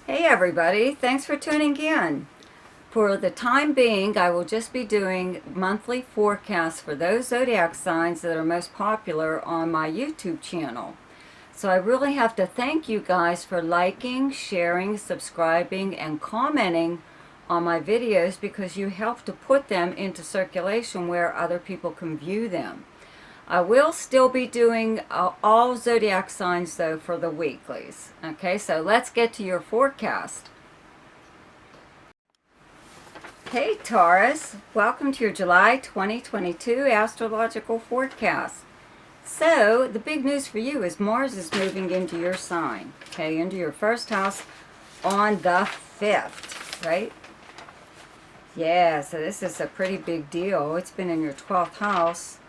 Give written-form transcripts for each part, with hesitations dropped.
Hey everybody, thanks for tuning in. For the time being, I will just be doing monthly forecasts for those zodiac signs that are most popular on my YouTube channel. So I really have to thank you guys for liking, sharing, subscribing, and commenting on my videos because you help to put them into circulation where other people can view them. I will still be doing all zodiac signs though for the weeklies. Okay, so let's get to your forecast. Hey Taurus, welcome to your July 2022 astrological forecast. So the big news for you is Mars is moving into your sign, okay, into your first house on the 5th, right? Yeah, so this is a pretty big deal. It's been in your 12th house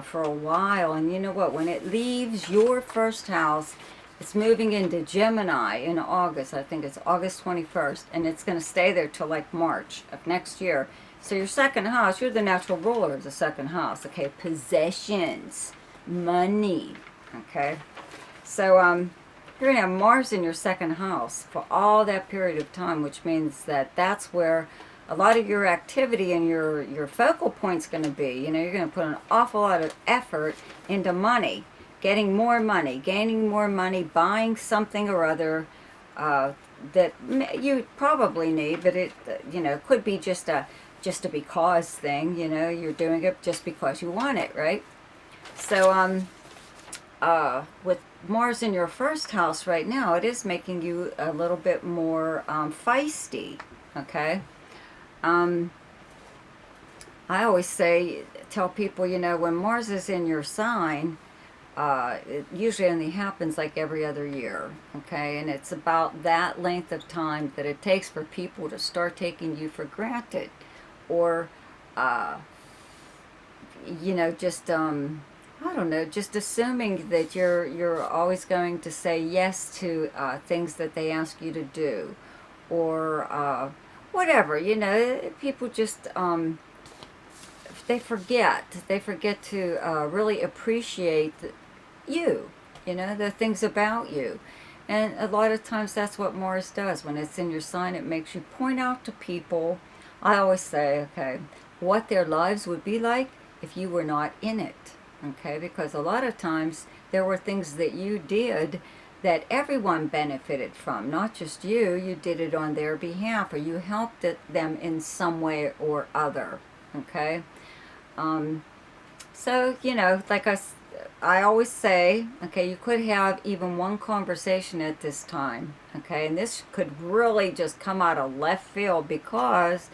for a while, and you know what, when it leaves your first house, it's moving into Gemini in August. I think it's August 21st, and it's going to stay there till like March of next year. So your second house, you're the natural ruler of the second house, okay? Possessions, money, okay? So you're going to have Mars in your second house for all that period of time, which means that that's where a lot of your activity and your focal point's going to be. You know, you're going to put an awful lot of effort into money, getting more money, gaining more money, buying something or other that you probably need, but it, you know, could be just a because thing. You know, you're doing it just because you want it, right? So with Mars in your first house right now, it is making you a little bit more feisty, okay? I always tell people, you know, when Mars is in your sign, it usually only happens like every other year, okay? And it's about that length of time that it takes for people to start taking you for granted, or, you know, just, I don't know, just assuming that you're always going to say yes to things that they ask you to do, or whatever, you know. People just they forget to really appreciate you, you know, the things about you. And a lot of times that's what Mars does. When it's in your sign, it makes you point out to people, I always say, okay, what their lives would be like if you were not in it, okay? Because a lot of times there were things that you did that everyone benefited from, not just you. You did it on their behalf, or you helped them in some way or other, okay? So, you know, like I always say, okay, you could have even one conversation at this time, okay? And this could really just come out of left field because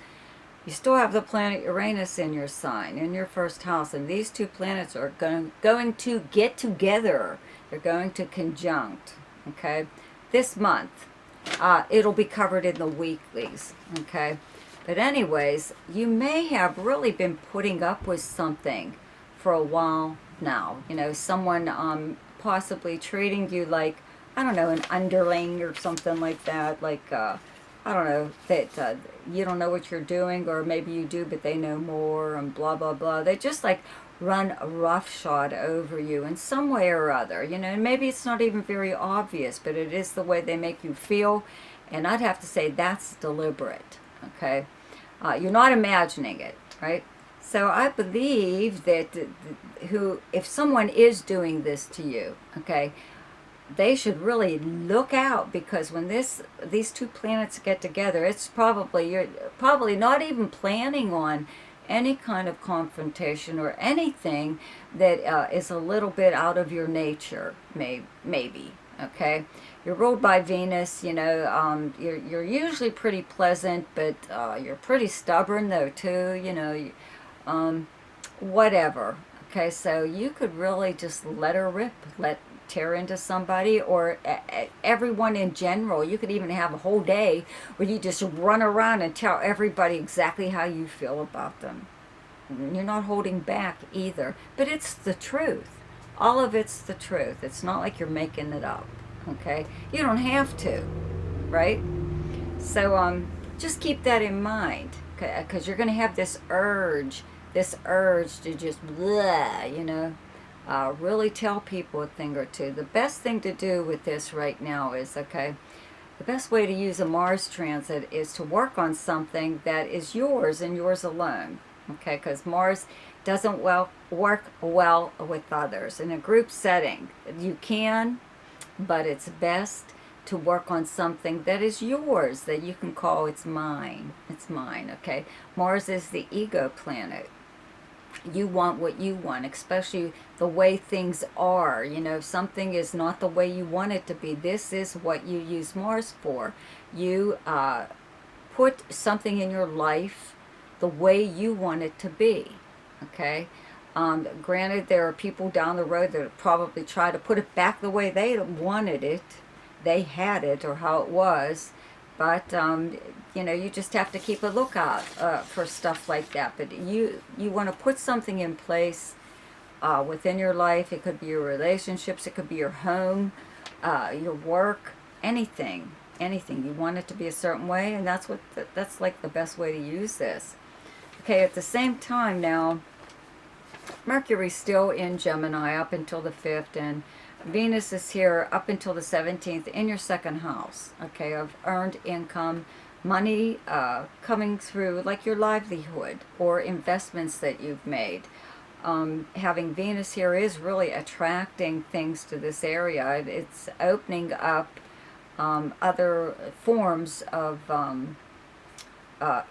you still have the planet Uranus in your sign, in your first house, and these two planets are going to get together. They're going to conjunct, okay, this month. It'll be covered in the weeklies, okay? But anyways, you may have really been putting up with something for a while now. You know, someone possibly treating you like, I don't know, an underling or something like that, like, I don't know, that you don't know what you're doing, or maybe you do, but they know more, and blah, blah, blah. They just like run roughshod over you in some way or other, you know, and maybe it's not even very obvious, but it is the way they make you feel, and I'd have to say that's deliberate, okay? You're not imagining it, right? So I believe that if someone is doing this to you, okay, they should really look out, because when these two planets get together, it's you're probably not even planning on any kind of confrontation or anything that is a little bit out of your nature, maybe, okay? You're ruled by Venus, you know. You're usually pretty pleasant, but you're pretty stubborn though too, you know. Whatever, okay? So you could really just let her rip, tear into somebody, or everyone in general. You could even have a whole day where you just run around and tell everybody exactly how you feel about them. You're not holding back either, but it's the truth. All of it's the truth. It's not like you're making it up, okay? You don't have to, right? So just keep that in mind, because you're going to have this urge to just blah, you know. Really tell people a thing or two. The best thing to do with this right now is, okay, the best way to use a Mars transit is to work on something that is yours and yours alone. Okay, because Mars doesn't work well with others. In a group setting, you can, but it's best to work on something that is yours, that you can call it's mine. It's mine, okay? Mars is the ego planet. You want what you want, especially the way things are. You know, if something is not the way you want it to be, this is what you use Mars for. You put something in your life the way you want it to be, okay? Granted, there are people down the road that probably try to put it back the way they wanted it, they had it, or how it was. But you know, you just have to keep a lookout for stuff like that. But you want to put something in place within your life. It could be your relationships, it could be your home, your work, anything, anything. You want it to be a certain way, and that's like the best way to use this. Okay, at the same time now, Mercury's still in Gemini up until the 5th, and Venus is here up until the 17th in your second house, okay, of earned income, money coming through, like your livelihood or investments that you've made. Having Venus here is really attracting things to this area. It's opening up other forms of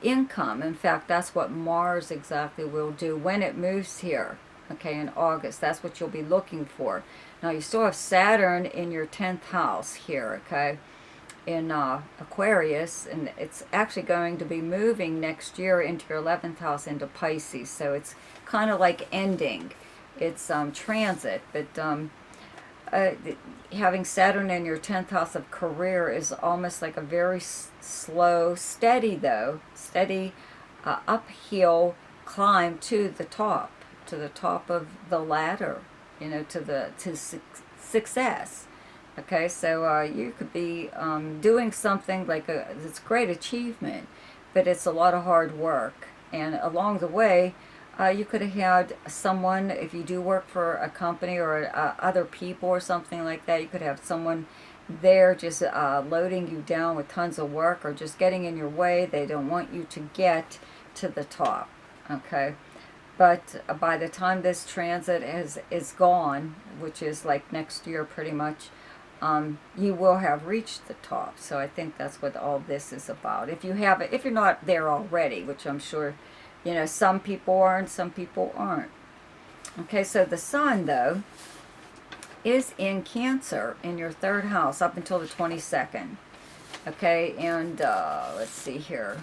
income. In fact, that's what Mars exactly will do when it moves here, okay, in August. That's what you'll be looking for. Now, you still have Saturn in your 10th house here, okay, in Aquarius, and it's actually going to be moving next year into your 11th house into Pisces, so it's kind of like ending its transit, but having Saturn in your 10th house of career is almost like a very slow, steady uphill climb to the top of the ladder, you know, to success. Okay, so you could be doing something like it's a great achievement, but it's a lot of hard work. And along the way, you could have had someone, if you do work for a company or other people or something like that, you could have someone there just loading you down with tons of work or just getting in your way. They don't want you to get to the top, okay? But by the time this transit is gone, which is like next year pretty much, you will have reached the top. So I think that's what all this is about. If you're not there already, which I'm sure, you know, some people are and some people aren't. Okay, so the sun, though, is in Cancer in your 3rd house up until the 22nd. Okay, and let's see here.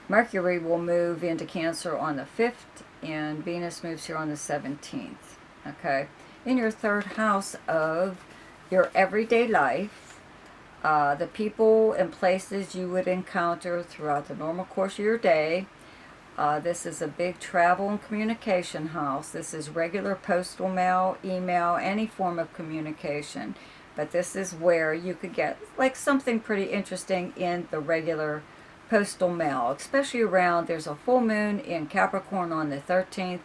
Mercury will move into Cancer on the 5th, and Venus moves here on the 17th. Okay, in your 3rd house of your everyday life, the people and places you would encounter throughout the normal course of your day. This is a big travel and communication house. This is regular postal mail, email, any form of communication. But this is where you could get like something pretty interesting in the regular postal mail, especially around, there's a full moon in Capricorn on the 13th,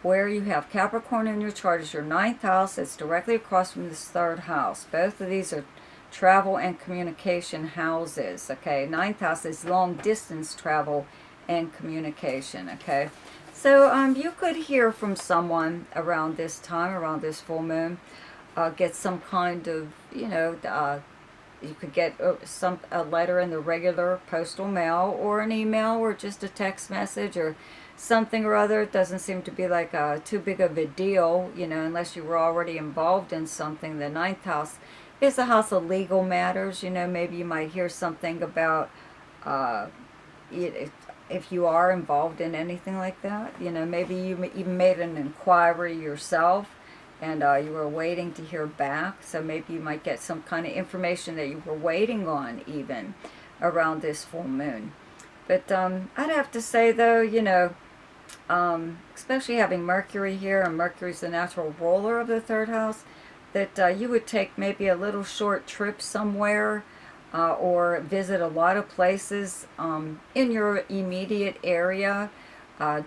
where you have Capricorn in your chart as your 9th house. It's directly across from this 3rd house. Both of these are travel and communication houses, okay? 9th house is long distance travel and communication, okay? So you could hear from someone around this time, around this full moon, get some kind of, you know, you could get a letter in the regular postal mail or an email or just a text message or something or other. It doesn't seem to be like too big of a deal, you know, unless you were already involved in something. The 9th house is the house of legal matters. You know, maybe you might hear something about if you are involved in anything like that. You know, maybe you even made an inquiry yourself and you were waiting to hear back. So maybe you might get some kind of information that you were waiting on even around this full moon. But I'd have to say, though, you know, especially having Mercury here, and Mercury's the natural ruler of the 3rd house, that you would take maybe a little short trip somewhere or visit a lot of places in your immediate area.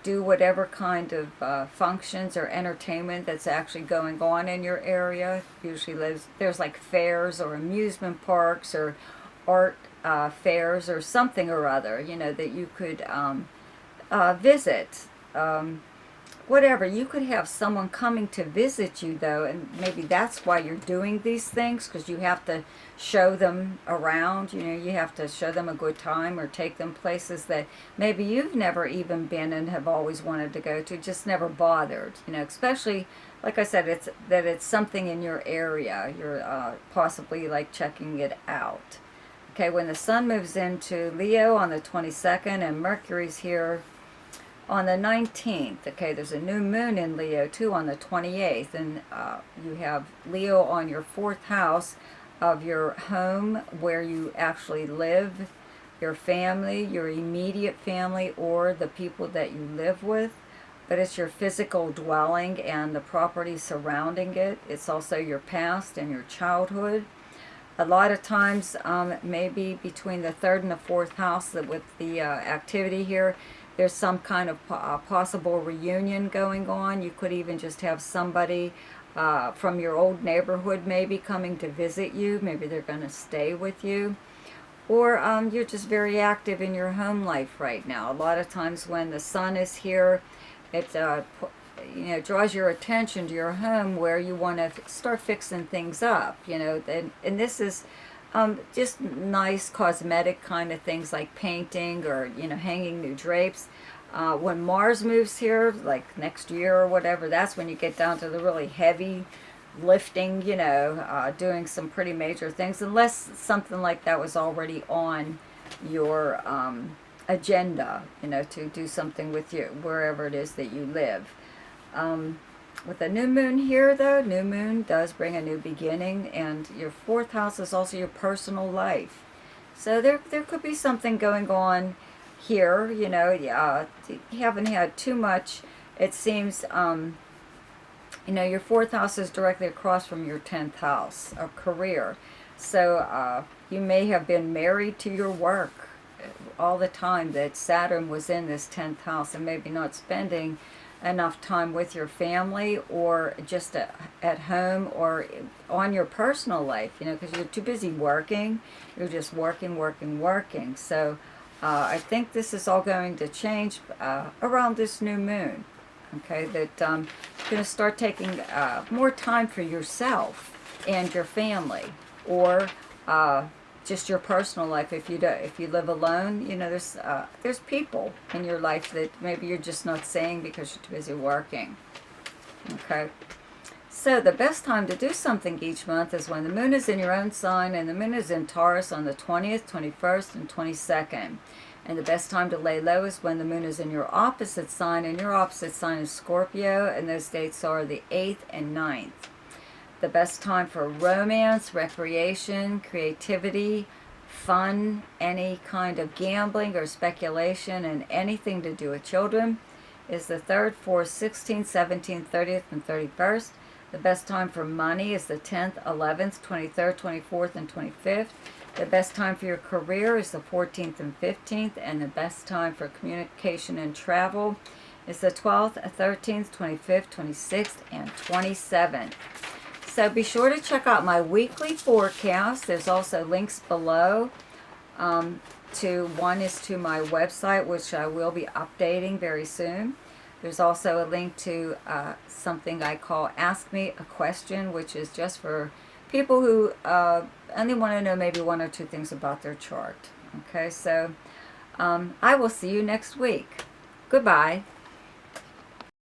do whatever kind of functions or entertainment that's actually going on in your area. Usually there's like fairs or amusement parks or art fairs or something or other, you know, that you could visit. Whatever, you could have someone coming to visit you though, and maybe that's why you're doing these things, because you have to show them around, you know, you have to show them a good time or take them places that maybe you've never even been and have always wanted to go to, just never bothered, you know, especially like I said, it's something in your area, you're possibly like checking it out. Okay, when the sun moves into Leo on the 22nd and Mercury's here on the 19th, okay, there's a new moon in Leo too on the 28th, and you have Leo on your 4th house of your home where you actually live, your family, your immediate family, or the people that you live with. But it's your physical dwelling and the property surrounding it. It's also your past and your childhood. A lot of times, maybe between the 3rd and the 4th house, that with the activity here, there's some kind of possible reunion going on. You could even just have somebody from your old neighborhood maybe coming to visit you. Maybe they're going to stay with you. Or you're just very active in your home life right now. A lot of times when the sun is here, it you know, draws your attention to your home where you want to start fixing things up, you know, and this is just nice cosmetic kind of things like painting or, you know, hanging new drapes. When Mars moves here, like next year or whatever, that's when you get down to the really heavy lifting, you know, doing some pretty major things, unless something like that was already on your agenda, you know, to do something with you, wherever it is that you live. With a new moon here, though, new moon does bring a new beginning, and your 4th house is also your personal life. So there could be something going on here, you know, you haven't had too much, it seems, you know, your 4th house is directly across from your 10th house of career. So you may have been married to your work all the time that Saturn was in this 10th house, and maybe not spending enough time with your family or just at home or on your personal life, you know, because you're too busy working. You're just working. So I think this is all going to change around this new moon. Okay, that you're going to start taking more time for yourself and your family, or just your personal life. If you live alone, you know, there's people in your life that maybe you're just not seeing because you're too busy working. Okay, so the best time to do something each month is when the moon is in your own sign, and the moon is in Taurus on the 20th, 21st, and 22nd. And the best time to lay low is when the moon is in your opposite sign, and your opposite sign is Scorpio, and those dates are the 8th and 9th. The best time for romance, recreation, creativity, fun, any kind of gambling or speculation, and anything to do with children is the 3rd, 4th, 16th, 17th, 30th, and 31st. The best time for money is the 10th, 11th, 23rd, 24th, and 25th. The best time for your career is the 14th and 15th, and the best time for communication and travel is the 12th, 13th, 25th, 26th, and 27th. So be sure to check out my weekly forecast. There's also links below. One is to my website, which I will be updating very soon. There's also a link to something I call Ask Me a Question, which is just for people who only want to know maybe 1 or 2 things about their chart. Okay, so I will see you next week. Goodbye.